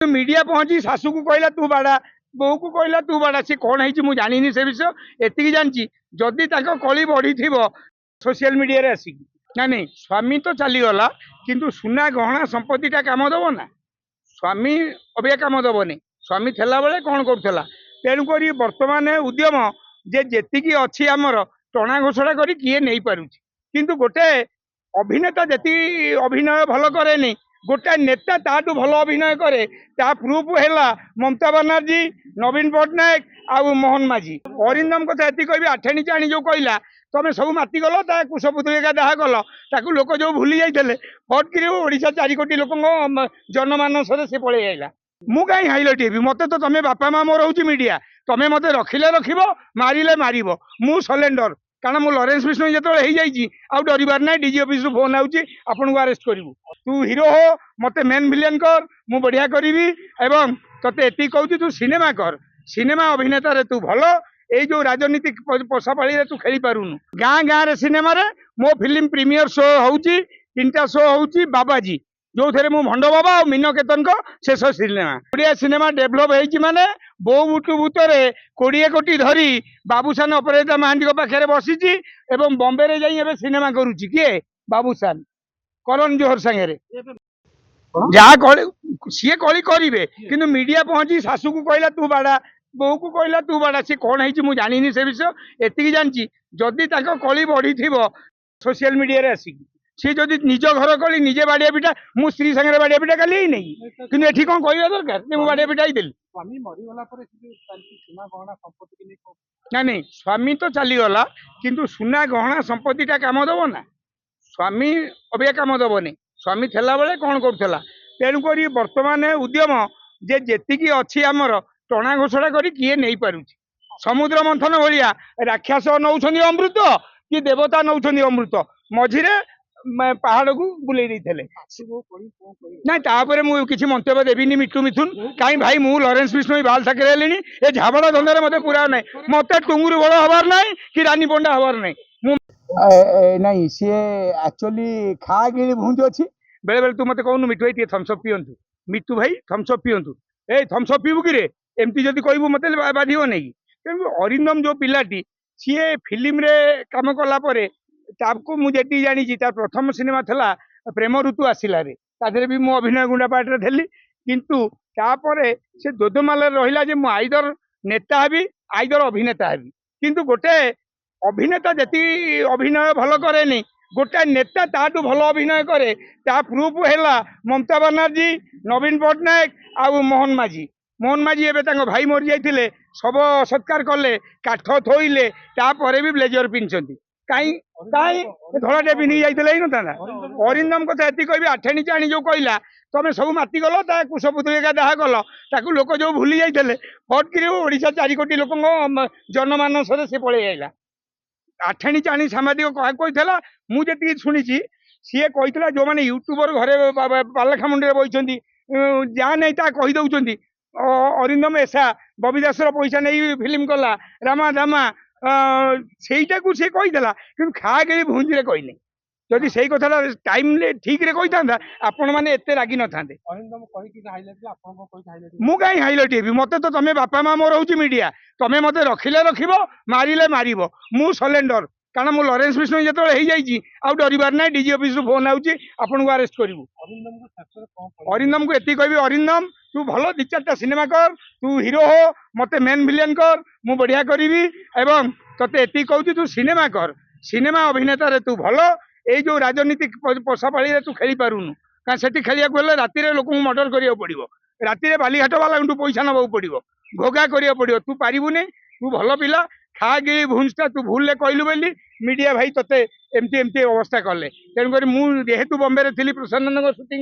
Media पहुंची शाशु को कहला तू बाड़ा बो को कहला तू बाड़ा सी कौन है मुझे जानी से विषय एति जानी जदि कली बढ़ी सोशल मीडिया रे आसिक ना नहीं स्वामी तो चलीगला किंतु सुना गहना संपत्तिटा कम दब ना स्वामी अबिया कम दबनी स्वामी थेला बेले कौन करूला तेणुक बर्तमान उद्यम जे जेतिकी अच्छी आमर टणा घोषणा करी किए नहीं पारुछि किंतु गोटे अभिनेता जी अभिनय भल करे गोटे नेता ताठू भल अभिनय करे ता प्रूफ है ममता बनर्जी नवीन पट्टनायक आउ मोहन माझी अरिंदम कथा ये कह आठेणी चाणी जो कहला तुम सब माति गल कुशपुतलिका दाह कल ताकू लोक जो भूली जाते फटक ओडिशा 4 कोटी लोक जनमानस से पलि आईला मु कहीं हाइलाइट हेबी मत तो तुम बापा माँ मोर हूँ मीडिया तुम मत रखिले रखिब मारिले मारिब मु सलेंडर कारण मु लॉरेंस विष्णु जो आउ डरबार ना डीजी ऑफिस रु फोन आउची आपन को अरेस्ट करू तू हीरो हो मते मेन विलेन कर मु बढ़िया करी एवं तते एति कहूँ तू सिनेमा कर सिनेमा अभिनेता रे तू भल ये जो राजनीतिक पोषापाड़ी तू खेली पारुनु गाँ गाँ रे सिनेमा रे मो फिल्म प्रीमियर शो होउची 3टा शो होउची बाबाजी जो थे मु भंड बाबा और मीन केतन को शेष सिनेमा ओडिया सिनेमा डेभलप होइची माने बो बुटु बुतरे 20 कोटी धरी बाबूसान अपराजिता महांती पाखे बसीची एवं बॉम्बे रे जाई एबे सिनेमा करूची किए बाबूसान करण जोहर संगे जहाँ सी कली करे कि मीडिया पहुंची शाशु को कहला तू बाड़ा बो को कहला तू बाड़ा सी कौन है मुझे जानी से विषय एति जानी जदि कली बढ़ी सोशल मीडिया रे आसिक सी जदि निज घर कली निजे बाड़िया पिटा मु स्त्री संगे बाड़िया पिटा कली नहीं कि एठी कौन कहवा दरकार मु बाड़िया पिटाई देली ना नहीं स्वामी तो चलीगला किंतु सुना गहना संपत्तिटा कम दब ना स्वामी अबिया कम दबनी स्वामी थेला बेले कौन करूला तेणुक बर्तमान उद्यम जे जेतिकी अच्छी आमर टणा घोषणा करी किए नहीं पारुछि समुद्र मंथन भलिया राक्षस नौछंदी अमृत कि देवता नौछंदी अमृत मझिरे पहाड़ को बुले ना तापर मु किसी मंतव्य देविनी मिठू मिथुन कहीं भाई मु लॉरेंस विष्णु बाल साकरे हेली ए झाबड़ा धंदारे मते पूरा ना मत टुंगुर बड़ हबार ना कि रानी पंडा हबार नहीं सी एक्चुअली खा गिणी भूंज अच्छी बेले बेले तू मत कहूँ मिठू भाई थम्सअप पिंतु मिठू भाई थम्सअप पिंतु ए थम्सअप पीबू कि एमती जदि कहबू मत बाध नहीं तेणु अरिंदम जो पिलाटी सी फिल्म रे काम कला मुझे जानी प्रथम सिनेमा थला प्रेम ऋतु आसला रे तादरे भी मु अभिनय गुंडा पार्टी थी किंतु तापर से दोदमाल रहा जे मु आइदर नेता हेबी आइदर अभिनेता हेबी किंतु गोटे अभिनेता जी अभिनय भल करे गोटे नेता ताठू भल अभिनय करे ता प्रूफ है ममता बनर्जी नवीन पट्टनायक आउ मोहन माझी एवं भाई मरी जाते शव सत्कार कले काठ थोइले तापर भी ब्लेजर पिंधि कहीं धड़ाटे पिंधि जाते ही ना अरिंदम कथा ये कह आठेणी चाणी जो कहला तुम सब माति गल कुशपुतलिका दाह कल ताकू लोक जो भूली जाते फटक ओडिशा 4 कोटी लोक जनमानस से पलि आईला आठेणी चाणी सामाजिक क्या कहला मुझे शुणी सी कहला जो मैंने यूट्यूबर घरे पालाखामुंडी बही जहाँ नहीं ता कहीदे अरिंदम ऐसा बबी दास पैसा नहीं फिल्म कला रामा दामा सेटा को सी कहीदेला कि खा गिणी भूंजी कहनी जदि से कथा टाइम ठीक रे कही था आपण मैंने एत रागि न था मु कहीं हाइलाइट हेबी मत तो तुम बापा माँ मोर हूँ मीडिया तुम मत रखिले रखिब मारिले मारिब मु सलेंडर कारण मु लॉरेंस विष्णु जो आउ डरबार ना डीजी ऑफिस रु फोन आउची आपन को अरेस्ट करू अरिंदम को ये कह अरिंदम तू भल 2-4टा सिनेमा कर तू हीरो हो मते मेन विलेन कर मु बढ़िया करी एवं तते ये कहूँ तू सिनेमा कर सिनेमा अभिनेता रे तू भल ये जो राजनीतिक पोषापाड़ी तू खेली पारुनु कहीं से खेलिया राति लोक मर्डर करिया पड़ो राति बालीघाट वाला पैसा नवा पड़ो भोगा करिया पड़ो तू पारिबुनी तू भल पिला खा गिरी भूंजटा तू भूल कहलु बोली मीडिया भाई तते एमती एमती अवस्था कले तेणुक मुझे बॉम्बे थी प्रसन्न सुटिंग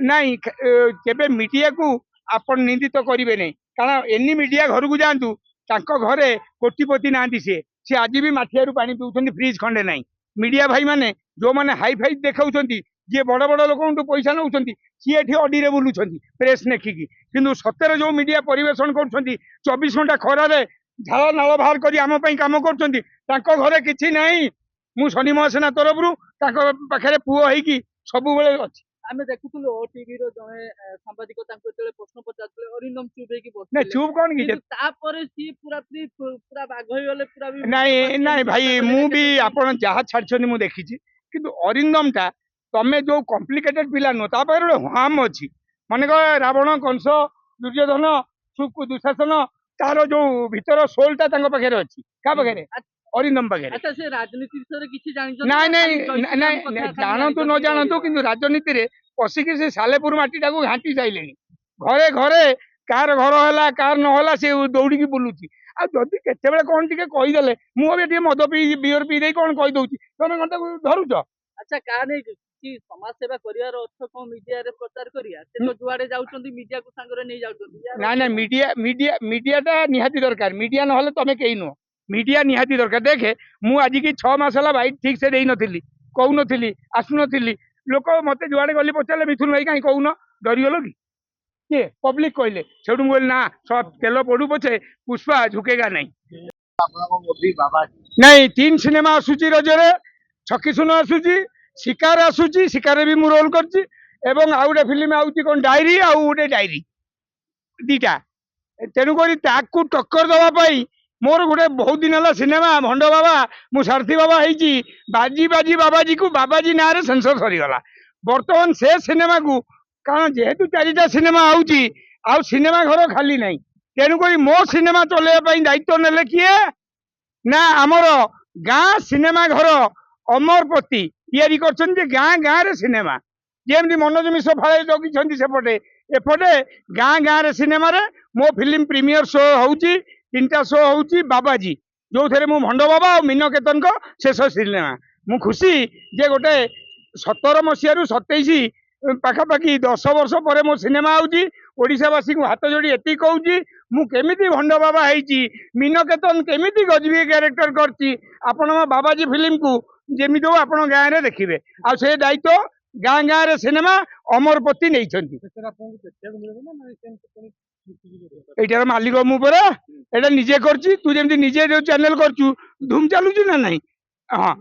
नाई केबे मीडिया को आपण निंदित करेंगे नहीं कारण एनी मीडिया घर को जातु घरे कोटिपति ना सी आज भी माठिया पानी पीछे फ्रिज खंडे ना मीडिया भाई माने जो मैंने हाई फाई देखा जी बड़ बड़ लोक पैसा नौ सी एटी अडी बुलूं प्रेस नेखिकी किंतु सत्तर जो मीडिया परिवेशन कर 24 घंटा खरार झाल नाल बाहर कर आम कम कर घरे किसी ना मु शनि महासेना तरफ पाखे पुओ होगी सब अच्छी ଆମେ ଦେଖୁଥିଲୁ ଓଟିଭି ର ଜଣେ ସାମ୍ବାଦିକ ତାଙ୍କୁ ଯେତେବେଳେ ପ୍ରଶ୍ନ ପଚାରୁଥିଲେ ଅରିନ୍ଦମ ଚୁପ୍ ହେଇକି ନା ବସିଥିଲେ ଚୁପ୍ କଣ କି କିନ୍ତୁ ତାପରେ ସିଏ ପୁରା ବାଘ ହେଇଗଲେ ପୁରା ବି ନାଇଁ ନାଇଁ ଭାଇ ମୁଁ ବି କେତେ- ଆପଣ ଯାହା ଛାଡିଛନ୍ତି ମୁଁ ଦେଖିଛି କିନ୍ତୁ ଅରିନ୍ଦମ ଟା ତମେ ଯୋଉ କମ୍ପ୍ଲିକେଟେଡ ପିଲା ନୁହଁ ତା ପାଖରେ ଗୋଟେ ହ୍ୱାମ ଅଛି ମନେକର ରାବଣ କଂସ ଦୁର୍ଯ୍ୟୋଧନ ଦୁଶାସନ ତାର ଯୋଉ ଭିତର ସୋଲ ଟା ତାଙ୍କ ପାଖରେ ଅଛି କାହା ପାଖରେ ଅରିନ୍ଦମ ପାଖରେ ଆଚ୍ଛା ସେ ରାଜନୀତି ବିଷୟରେ କିଛି ଜାଣିଛନ୍ତି ନାଇଁ ନା ନାଇଁ ଖାଲି ଜୟ ନାଇଁ ଶ୍ରୀରାମ କଥା ଖାଲି ଜାଣନ୍ତୁ ନ ଜାଣିଛନ୍ତି ଜାଣନ୍ତୁ କହିଦେବା? କିନ୍ତୁ ରାଜନୀତିରେ ପଶିକି ସେ ସାଲେପୁର ମାଟିଟାକୁ ଘାଣ୍ଟି ସାଇଲେଣି ଘରେ ଘରେ କାହାର ଘର ହେଲା କାହାର ନହେଲା ସେ ଦୌଡ଼ିକି ବୁଲୁଛି ଆଉ ଯଦି କେତେବେଳେ କଣ ଟିକେ କହିଦେଲେ ମୁଁ ଏବେ ଟିକେ ମଦ ପିଇ ବିୟର ପିଇ ଦେଇ କଣ କହିଦଉଛି ତମେ କଣ ତାକୁ ଧରୁଛ ଆଚ୍ଛା କାହା ନେଇ କିଛି ସମାଜ ସେବା କରିବାର ଅର୍ଥ କଣ ମିଡିଆରେ ପ୍ରଚାର କରିବା ସେ ତ ଯୁଆଡେ ଯାଉଛନ୍ତି ମିଡିଆକୁ ସାଙ୍ଗରେ ନେଇ ଯାଉଛନ୍ତି ୟାର ନାଇଁ ଅର୍ଥ ନାଇଁ କଣ? ମିଡିଆଟା ନିହାତି ଦରକାର ମିଡିଆ ନହେଲେ ତମେ କେହି ନୁହଁ ମିଡିଆ ନିହାତି ଦରକାର ଦେଖେ ମୁଁ ଆଜିକି 6 ମାସ ହେଲା ବାଇଟ୍ ଠିକ ସେ ଦେଇନଥିଲି କହୁନଥିଲି ଆସୁନଥିଲି ଲୋକ ମତେ ଯୁଆଡେ ଗଲି ପଚାରିଲେ ମିଥୁନ ଭାଇ କାହିଁ କହୁନ ଡରିଗଲ କି କିଏ ପବ୍ଲିକ କହିଲେ ସେଠୁ ମୁଁ କହିଲି ନା ତେଲ ପଡୁ ପଛେ ପୁଷ୍ପା ଝୁକେଗା ନାହିଁ ନାଇଁ 3 ସିନେମା ଆସୁଛି ରଜରେ ଛକି ସୁନ ଆସୁଛି ଶିକାର ଆସୁଛି ଶିକାରରେ ବି ମୁଁ ରୋଲ କରିଛି ଏବଂ ଆଉ ଗୋଟେ ଫିଲ୍ମ ଆଉଛି କଣ ଡାଇରୀ ଆଉ ଗୋଟେ ଡାଇରୀ ଦିଟା ତେଣୁକରି ତାକୁ ଟକ୍କର ଦବା ପାଇଁ ମୋର ଗୋଟେ ବହୁତ ଦିନ ହେଲା ସିନେମା ଭଣ୍ଡ ବାବା ମୁଁ ସାରଥୀ ବାବା ହେଇଛି ବାଜି ବାଜି ବାବାଜୀକୁ ବାବାଜୀ ନାଁରେ ସେନ୍ସର ସରିଗଲା ବର୍ତ୍ତମାନ ସେ ସିନେମାକୁ କାରଣ ଯେହେତୁ 4ଟା ସିନେମା ଆଉଛି ଆଉ ସିନେମା ଘର ଖାଲି ନାହିଁ ତେଣୁକରି ମୋ ସିନେମା ଚଲେଇବା ପାଇଁ ଦାୟିତ୍ୱ ନେଲେ କିଏ ନା ଆମର ଗାଁ ସିନେମା ଘର ଅମରପତି ତିଆରି କରିଛନ୍ତି ଯେ ଗାଁ ଗାଁରେ ସିନେମା ଯେମିତି ମନୋଜ ମିଶ୍ର ଫାଳେ ଜଗିଛନ୍ତି ସେପଟେ ଏପଟେ ଗାଁ ଗାଁରେ ସିନେମାରେ ମୋ ଫିଲ୍ମ ପ୍ରିମିୟର ଶୋ ହଉଛି 3ଟା ଶୋ ହଉଛି ବାବାଜୀ ଯୋଉଥିରେ ମୁଁ ଭଣ୍ଡ ବାବା ଆଉ ମିନକେତନଙ୍କ ଶେଷ ସିନେମା ମୁଁ ଖୁସି ଯେ ଗୋଟେ 17 ମସିହାରୁ 27 ପାଖାପାଖି 10 ବର୍ଷ ପରେ ମୋ ସିନେମା ଆଉଛି ଓଡ଼ିଶାବାସୀଙ୍କୁ ହାତ ଯୋଡ଼ି ଏତିକି କହୁଛି ମୁଁ କେମିତି ଭଣ୍ଡ ବାବା ହେଇଛି ମିନକେତନ କେମିତି ଗଜବି କ୍ୟାରେକ୍ଟର କରିଛି ଆପଣ ମୋ ବାବାଜୀ ଫିଲ୍ମକୁ ଯେମିତି ହଉ ଆପଣ ଗାଁରେ ଦେଖିବେ ଆଉ ସେ ଦାୟିତ୍ୱ ଗାଁ ଗାଁରେ ସିନେମା ଅମରପତି ନେଇଛନ୍ତି ଏଇଟାର ମାଲିକ ମୁଁ ପରା ଏଇଟା ନିଜେ କରିଛି ତୁ ଯେମିତି ନିଜେ ଯୋଉ ଚ୍ୟାନେଲ କରୁଛୁ ଧୁମ ଚାଲୁଛି ନା ନାହିଁ ହଁ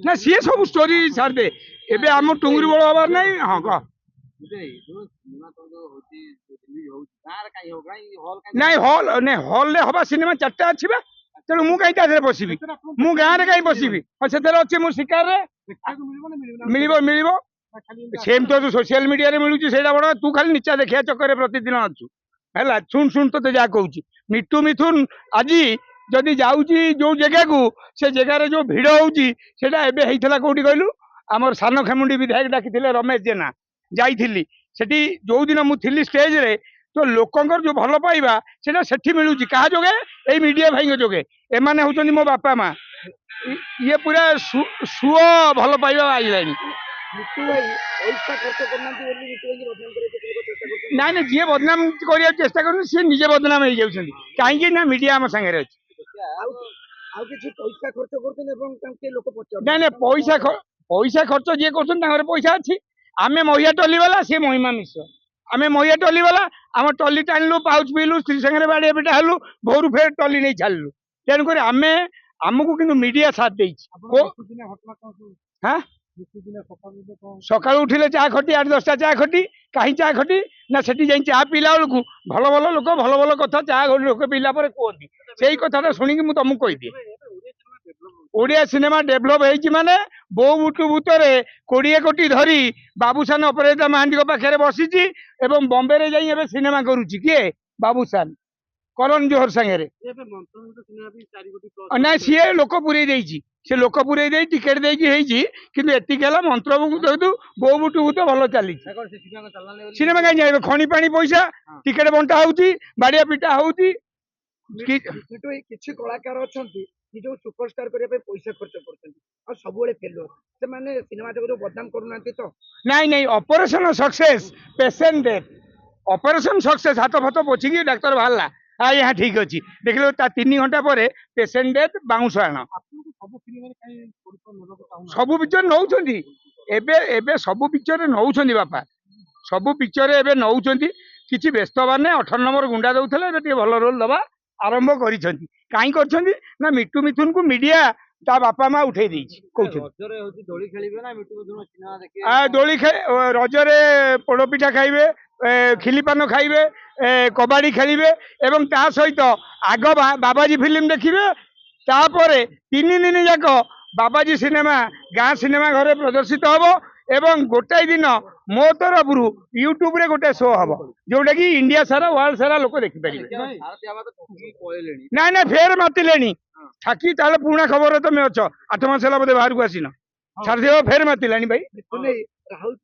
ନା ସିଏ ସବୁ ଷ୍ଟୋରି ଛାଡ଼ିଦେ ଏବେ ଆମ ଟୁଙ୍ଗୁରି ବଳ ହବାର ନାହିଁ ହଁ କହ ନାଇଁ ହଲରେ ହବା ସିନେମା 4ଟା ଅଛି ବା ତେଣୁ ମୁଁ କାହିଁ ତା ଦେହରେ ବସିବି ମୁଁ ଗାଁରେ କାହିଁ ବସିବି ସେଥିରେ ଅଛି ମୁଁ ଶିକାରରେ ମିଳିବ ମିଳିବ ସେମିତି ତ ସୋସିଆଲ ମିଡିଆରେ ମିଳୁଛି ସେଇଟା ବଡ ତୁ ଖାଲି ନିଚା ଦେଖିବା ଚକ୍କରରେ ପ୍ରତିଦିନ ଅଛୁ ହେଲା ଶୁଣ ତତେ ଯାହା କହୁଛି ମିଥୁନ ଆଜି ଯଦି ଯାଉଛି ଯୋଉ ଜାଗାକୁ ସେ ଜାଗାରେ ଯୋଉ ଭିଡ ହଉଛି ସେଟା ଏବେ ହେଇଥିଲା କୋଉଠି କହିଲୁ ଆମର ସାନ ଖେମୁଣ୍ଡି ବିଧାୟକ ଡାକିଥିଲେ ରମେଶ ଜେନା ଯାଇଥିଲି ସେଠି ଯୋଉଦିନ ମୁଁ ଥିଲି ଷ୍ଟେଜରେ ତ ଲୋକଙ୍କର ଯୋଉ ଭଲ ପାଇବା ସେଟା ସେଠି ମିଳୁଛି କାହା ଯୋଗେ ଏଇ ମିଡିଆ ଭାଇଙ୍କ ଯୋଗେ ଏମାନେ ହଉଛନ୍ତି ମୋ ବାପା ମା ଇଏ ପୁରା ସୁଅ ଭଲ ପାଇବା ଆଇଲାଣି ନାଇଁ ନାଇଁ ଯିଏ ବଦନାମ କରିବାକୁ ଚେଷ୍ଟା କରୁଛନ୍ତି ସିଏ ନିଜେ ବଦନାମ ହେଇଯାଉଛନ୍ତି କାହିଁକି ନା ମିଡିଆ ଆମ ସାଙ୍ଗରେ ଅଛି ନାଇଁ ନାଇଁ ପଇସା ଖର୍ଚ୍ଚ ଯିଏ କରୁଛନ୍ତି ତାଙ୍କର ପଇସା ଅଛି ଆମେ ମହିଳା ଟଲି ବାଲା ସିଏ ମହିମା ମିଶ୍ର ଆମେ ମହିଳା ଟଲି ବାଲା ଆମ ଟଲି ଟାଣିଲୁ ପାଉଚ ପିଇଲୁ ସ୍ତ୍ରୀ ସାଙ୍ଗରେ ବାଡିଆ ପିଟା ହେଲୁ ଭୋରୁ ଫେର ଟଲି ନେଇ ଛାଡ଼ିଲୁ ତେଣୁକରି ଆମକୁ କିନ୍ତୁ ମିଡିଆ ସାଥ ଦେଇଛି ସକାଳୁ ଉଠିଲେ ଚା ଖଟି 8-10ଟା ଚା ଖଟି କାହିଁ ଚା ଖଟି ନା ସେଠି ଯାଇ ଚା ପିଇଲା ବେଳକୁ ଭଲ ଭଲ ଲୋକ ଭଲ ଭଲ କଥା ଚା ଲୋକ ପିଇଲା ପରେ କୁହନ୍ତି ସେଇ କଥାଟା ଶୁଣିକି ମୁଁ ତମକୁ କହିଦିଏ ଓଡ଼ିଆ ସିନେମା ଡେଭଲପ ହେଇଛି ମାନେ ବୋଉ ବୁଟୁ ଭୂତରେ 20 କୋଟି ଧରି ବାବୁସାନ ଅପରାଜିତା ମହାନ୍ତିଙ୍କ ପାଖରେ ବସିଛି ଏବଂ ବମ୍ବେରେ ଯାଇ ଏବେ ସିନେମା କରୁଛି କିଏ ବାବୁସାନ କରଣ ଜୋହର ସାଙ୍ଗରେ ନାଇଁ ସିଏ ଲୋକ ପୁରେଇ ଦେଇଛି ସେ ଲୋକ ପୁରେଇ ଦେଇ ଟିକେଟ ଦେଇକି ହେଇଛି କିନ୍ତୁ ଏତିକି ହେଲା ମନ୍ତ୍ରମୁଗ୍ଧ ଯେହେତୁ ବୋଉ ବୁଟୁ ଭୂତ ଭଲ ଚାଲିଛି ସିନେମା କାହିଁ ଯାଇବେ ଖଣି ପାଣି ପଇସା ଟିକେଟ ବଣ୍ଟା ହଉଛି ବାଡିଆ ପିଟା ହଉଛି କିଛି କଳାକାର ଅଛନ୍ତି ନିଜକୁ ସୁପରଷ୍ଟାର କରିବା ପାଇଁ ପଇସା ଖର୍ଚ୍ଚ କରୁଛନ୍ତି ଆଉ ସବୁବେଳେ ଫେଲୁଅର ସେମାନେ ସିନେମା ଜଗତକୁ ବଦନାମ କରୁନାହାନ୍ତି ତ ନାଇଁ operation success patient death operation success ହାତ ଫାତ ପୋଛିକି ଡାକ୍ତର ବାହାରିଲା ଆଜ୍ଞା ଠିକ ଅଛି ଦେଖିଲେ ତା 3 ଘଣ୍ଟା ପରେ ପେସେଣ୍ଟ ଡେଥ୍ ବାଉଁଶ ଆଣ ସବୁ ପିକ୍ଚର ନଉଛନ୍ତି ଏବେ ଏବେ ସବୁ ପିକ୍ଚରରେ ନଉଛନ୍ତି ବାପା ସବୁ ପିକ୍ଚରରେ ଏବେ ନଉଛନ୍ତି କିଛି ବ୍ୟସ୍ତ ହବାର ନାହିଁ 18 ନମ୍ବର ଗୁଣ୍ଡା ଦଉଥିଲେ ଏବେ ଟିକେ ଭଲ ରୋଲ ଦବା ଆରମ୍ଭ କରିଛନ୍ତି କାହିଁ କରିଛନ୍ତି ନା ମିଠୁ ମିଥୁନକୁ ମିଡିଆ ତା ବାପା ମା ଉଠେଇ ଦେଇଛି କହୁଛନ୍ତି। ରଜରେ ହଉଛି ଦୋଳି ଖେଳିବେ ନା ମିଟୁ ସିନେମା ଦେଖିବେ? ଦୋଳି ରଜରେ ପୋଡପିଠା ଖାଇବେ, ଖିଲିପାନ ଖାଇବେ, କବାଡି ଖେଳିବେ ଏବଂ ତା ସହିତ ଆଗ ବାବାଜୀ ଫିଲ୍ମ ଦେଖିବେ। ତାପରେ 3 ଦିନ ଯାକ ବାବାଜୀ ସିନେମା ଗାଁ ସିନେମା ଘରେ ପ୍ରଦର୍ଶିତ ହବ ଏବଂ ଗୋଟାଏ ଦିନ ମୋ ତରଫରୁ ୟୁଟ୍ୟୁବରେ ଗୋଟେ ଶୋ ହବ ଯୋଉଟା କି ଇଣ୍ଡିଆ ସାରା ୱାର୍ଲଡ ସାରା ଲୋକ ଦେଖିପାରିବେ। ନାଇଁ ନାଇଁ ଫେର ମାତିଲେଣି ଠାକି ତାହେଲେ ପୁରୁଣା ଖବର ତମେ ଅଛ 8 ମାସ ହେଲା ବୋଧେ ବାହାରକୁ ଆସିନ। ଛାଡ଼ିଦେବ ଫେର ମାତିଲାଣି ଭାଇ। ରାହୁଲ